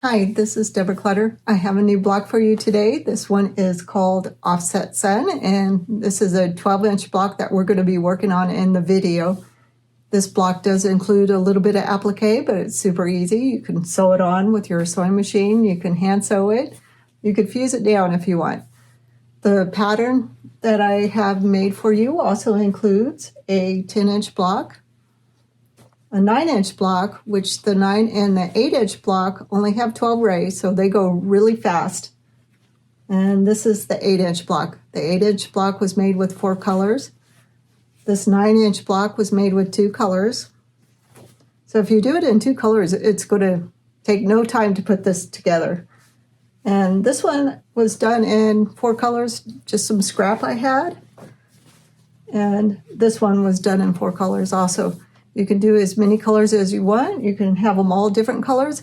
Hi, this is Deborah Clutter. I have a new block for you today. This one is called Offset Sun, and this is a 12-inch block that we're going to be working on in the video. This block does include a little bit of applique, but it's super easy. You can sew it on with your sewing machine. You can hand sew it. You could fuse it down if you want. The pattern that I have made for you also includes a 10-inch block, a 9-inch block, which the 9 and the 8-inch block only have 12 rays, so they go really fast. And this is the 8-inch block. The 8-inch block was made with 4 colors. This 9-inch block was made with 2 colors. So if you do it in 2 colors, it's going to take no time to put this together. And this one was done in 4 colors, just some scrap I had. And this one was done in 4 colors also. You can do as many colors as you want. You can have them all different colors.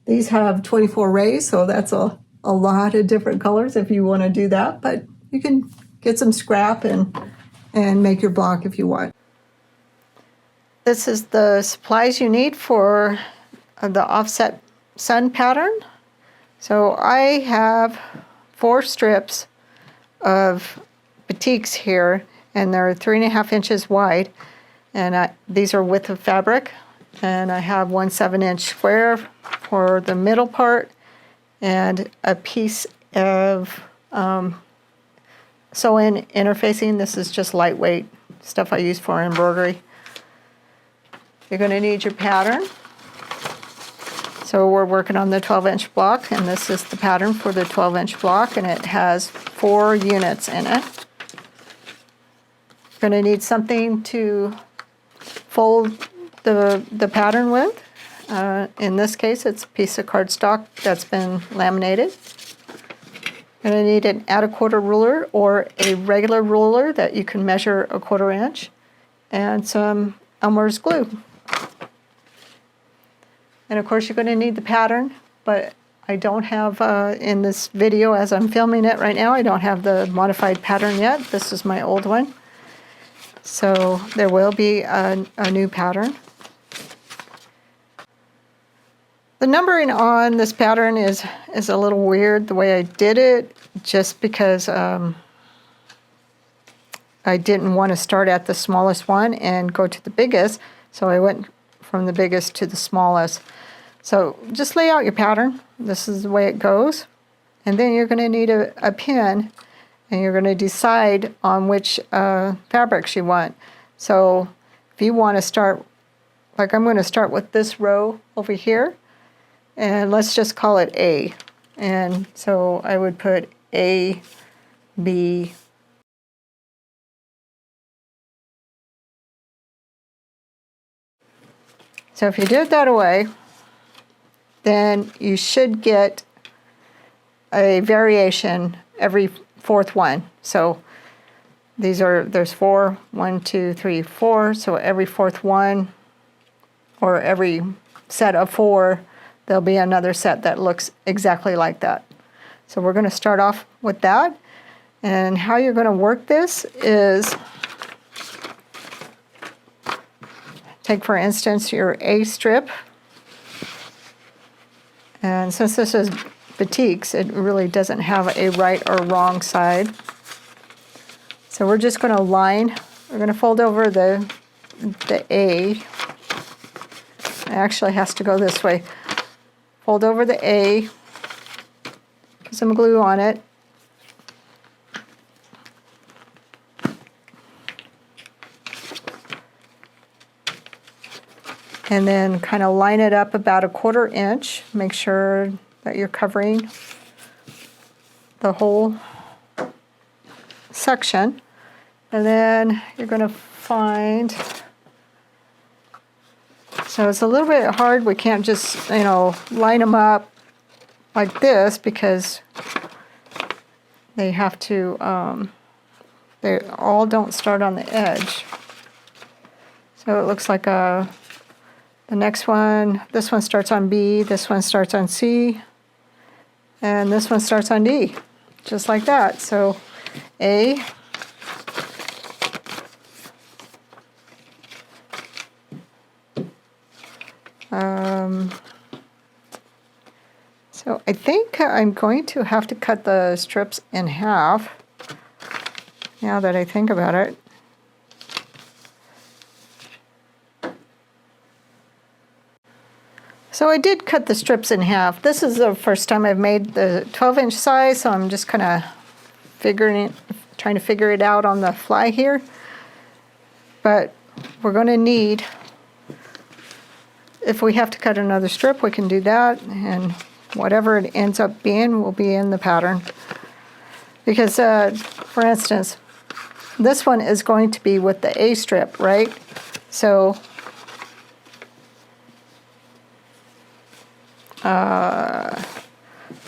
These have 24 rays, so that's a lot of different colors if you want to do that. But you can get some scrap and make your block if you want. This is the supplies you need for the offset sun pattern. So I have 4 strips of batiks here, and they're 3.5 inches wide. And these are width of fabric, and I have 1 7-inch square for the middle part, and a piece of sew-in interfacing. This is just lightweight stuff I use for embroidery. You're going to need your pattern. So we're working on the 12-inch block, and this is the pattern for the 12-inch block, and it has 4 units in it. You're going to need something to fold the pattern with. In this case, it's a piece of cardstock that's been laminated. You're going to need an add-a-quarter ruler or a regular ruler that you can measure 1/4 inch, and some Elmer's glue. And of course, you're going to need the pattern, but I don't have, in this video as I'm filming it right now, I don't have the modified pattern yet. This is my old one. So there will be a new pattern. The numbering on this pattern is a little weird the way I did it, just because I didn't want to start at the smallest one and go to the biggest, so I went from the biggest to the smallest. So just lay out your pattern. This is the way it goes. And then you're going to need a pin, and you're going to decide on which fabrics you want. So if you want to start, like I'm going to start with this row over here, and let's just call it A. And so I would put A, B, so if you did that away, then you should get a variation every 4th one. So there's 4, 1, 2, 3, 4. So every 4th one, or every set of 4, there'll be another set that looks exactly like that. So we're going to start off with that. And how you're going to work this is, take for instance your A strip. And since this is batiks, it really doesn't have a right or wrong side. So we're just going to line, we're going to fold over the A. It actually has to go this way. Fold over the A, put some glue on it. And then kind of line it up about 1/4 inch. Make sure that you're covering the whole section. And then you're going to find, so it's a little bit hard. We can't just, line them up like this, because they have to, they all don't start on the edge. So it looks like the next one, this one starts on B, this one starts on C, and this one starts on D, just like that. So A, So I think I'm going to have to cut the strips in half, now that I think about it. So I did cut the strips in half. This is the first time I've made the 12-inch size, so I'm just kind of trying to figure it out on the fly here. But we're going to need, if we have to cut another strip, we can do that, and whatever it ends up being will be in the pattern. Because, for instance, this one is going to be with the A strip, right? So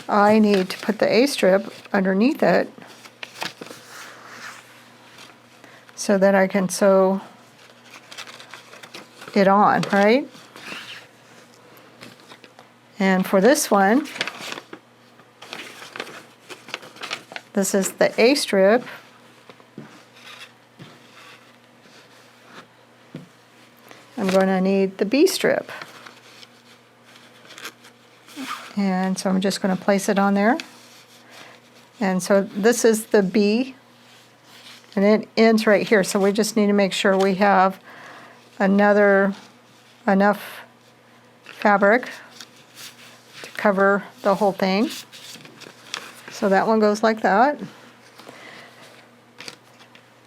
I need to put the A strip underneath it so that I can sew it on, right? And for this one, this is the A strip. I'm going to need the B strip. And so I'm just going to place it on there. And so this is the B, and it ends right here. So we just need to make sure we have enough fabric to cover the whole thing. So that one goes like that.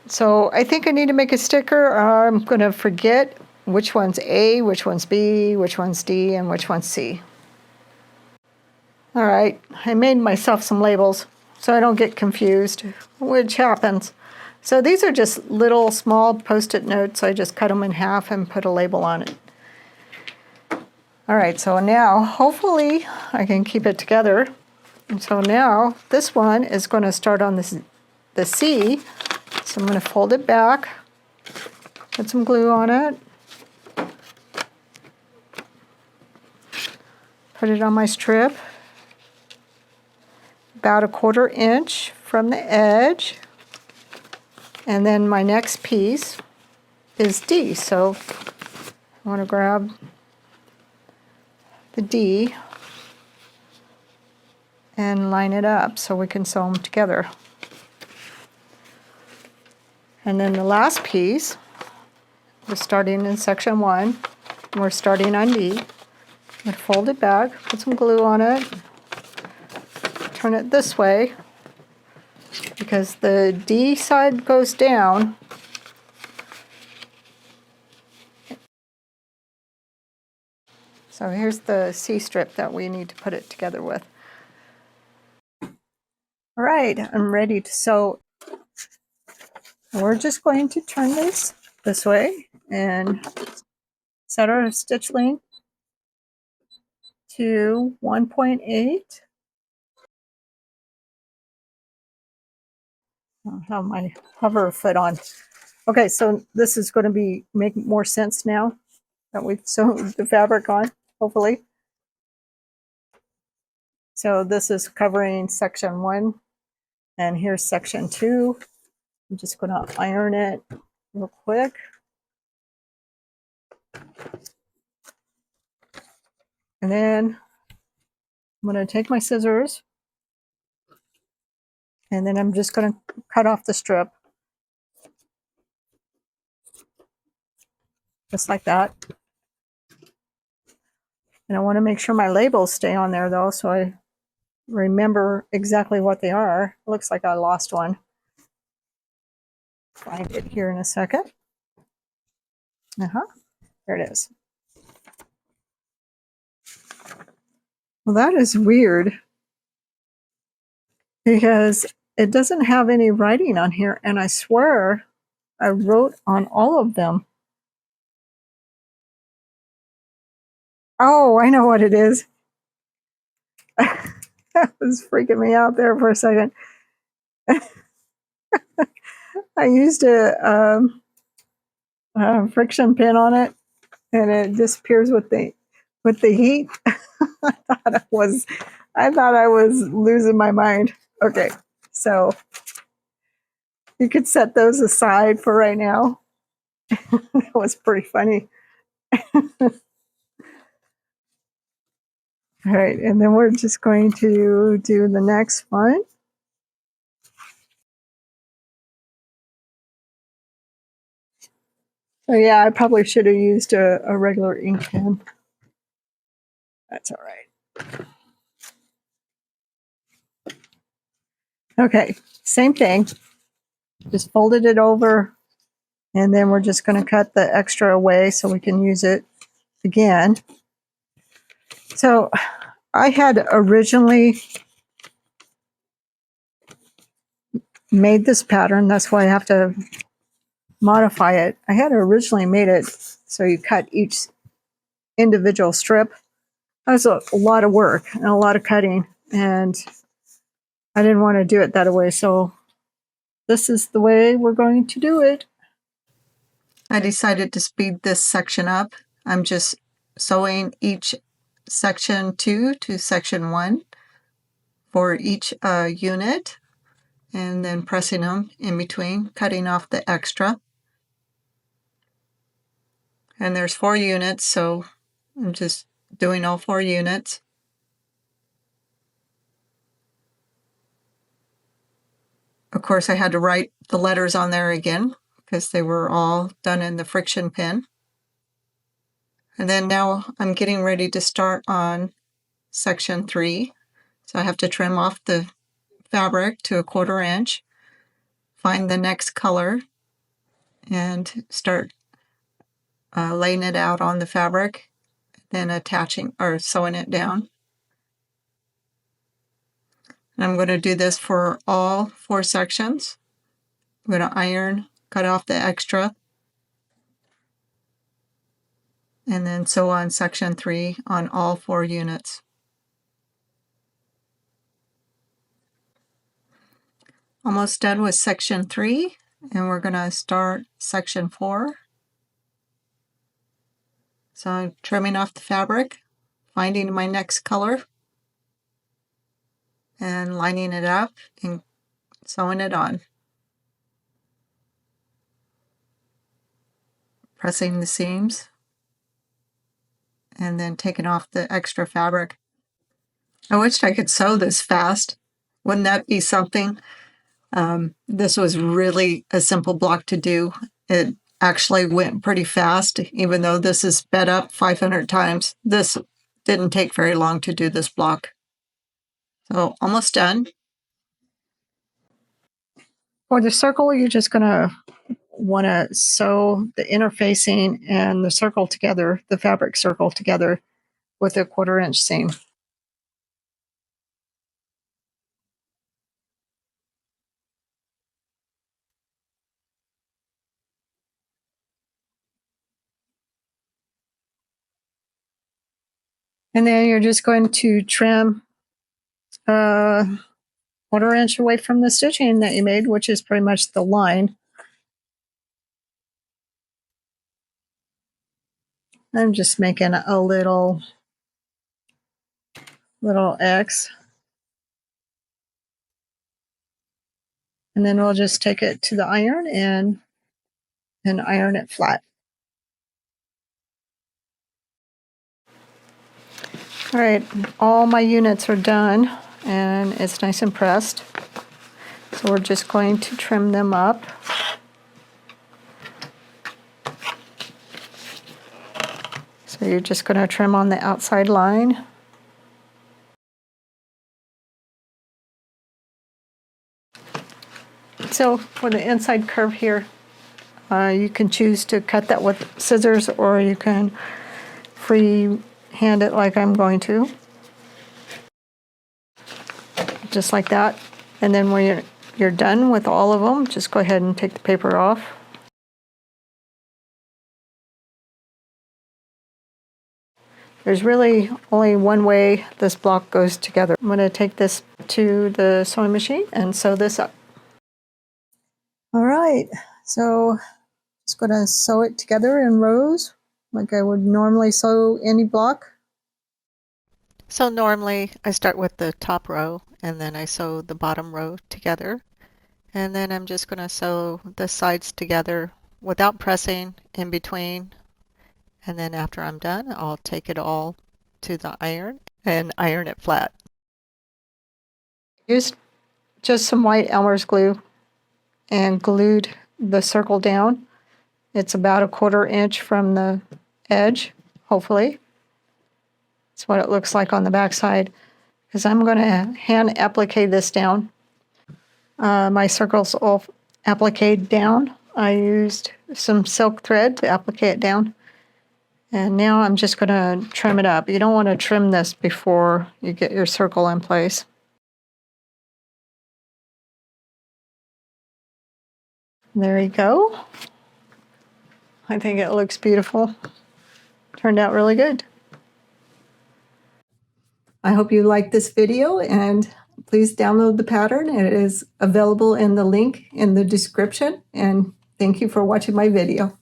So I think I need to make a sticker, or I'm going to forget which one's A, which one's B, which one's D, and which one's C. All right, I made myself some labels so I don't get confused, which happens. So these are just little small Post-it notes. I just cut them in half and put a label on it. All right, so now hopefully I can keep it together. And so now this one is going to start on the C. So I'm going to fold it back, put some glue on it, put it on my strip, about 1/4 inch from the edge, and then my next piece is D. So I want to grab the D and line it up so we can sew them together. And then the last piece, we're starting in section 1, and we're starting on D. I'm going to fold it back, put some glue on it, turn it this way, because the D side goes down. So here's the C strip that we need to put it together with. All right, I'm ready to sew. We're just going to turn this way and set our stitch length to 1.8. I'll have my hover foot on. Okay, so this is going to make more sense now that we've sewn the fabric on, hopefully. So this is covering section 1, and here's section 2. I'm just going to iron it real quick. And then I'm going to take my scissors, and then I'm just going to cut off the strip. Just like that. And I want to make sure my labels stay on there though, so I remember exactly what they are. Looks like I lost one. Find it here in a second. There it is. Well, that is weird, because it doesn't have any writing on here, and I swear I wrote on all of them. Oh, I know what it is. That was freaking me out there for a second. I used a friction pin on it, and it disappears with the heat. I thought I was losing my mind. Okay, so you could set those aside for right now. That was pretty funny. All right, and then we're just going to do the next one. So yeah, I probably should have used a regular ink pen. That's all right. Okay, same thing. Just folded it over, and then we're just going to cut the extra away so we can use it again. So I had originally made this pattern. That's why I have to modify it. I had originally made it so you cut each individual strip. That was a lot of work and a lot of cutting, and I didn't want to do it that way. So this is the way we're going to do it. I decided to speed this section up. I'm just sewing each section 2 to section 1 for each unit, and then pressing them in between, cutting off the extra. And there's 4 units, so I'm just doing all 4 units. Of course, I had to write the letters on there again because they were all done in the friction pen. And then now I'm getting ready to start on section 3. So I have to trim off the fabric to 1/4 inch, find the next color, and start laying it out on the fabric, then attaching or sewing it down. And I'm going to do this for all 4 sections. I'm going to iron, cut off the extra, and then sew on section 3 on all 4 units. Almost done with section 3, and we're going to start section 4. So I'm trimming off the fabric, finding my next color, and lining it up and sewing it on. Pressing the seams, and then taking off the extra fabric. I wished I could sew this fast. Wouldn't that be something? This was really a simple block to do. It actually went pretty fast, even though this is sped up 500 times. This didn't take very long to do this block. So almost done. For the circle, you're just going to want to sew the interfacing and the circle together, the fabric circle together with a 1/4 inch seam. And then you're just going to trim 1/4 inch away from the stitching that you made, which is pretty much the line. I'm just making a little X. And then we'll just take it to the iron and iron it flat. All right, all my units are done and it's nice and pressed. So we're just going to trim them up. So you're just going to trim on the outside line. So for the inside curve here, you can choose to cut that with scissors, or you can free hand it like I'm going to. Just like that. And then when you're done with all of them, just go ahead and take the paper off. There's really only one way this block goes together. I'm going to take this to the sewing machine and sew this up. All right, so just going to sew it together in rows like I would normally sew any block. So normally I start with the top row and then I sew the bottom row together. And then I'm just going to sew the sides together without pressing in between. And then after I'm done, I'll take it all to the iron and iron it flat. Used just some white Elmer's glue and glued the circle down. It's about 1/4 inch from the edge, hopefully. That's what it looks like on the back side. Because I'm going to hand applique this down. My circle's all appliqued down. I used some silk thread to applique it down. And now I'm just going to trim it up. You don't want to trim this before you get your circle in place. There you go. I think it looks beautiful. Turned out really good. I hope you liked this video, and please download the pattern. It is available in the link in the description, and thank you for watching my video.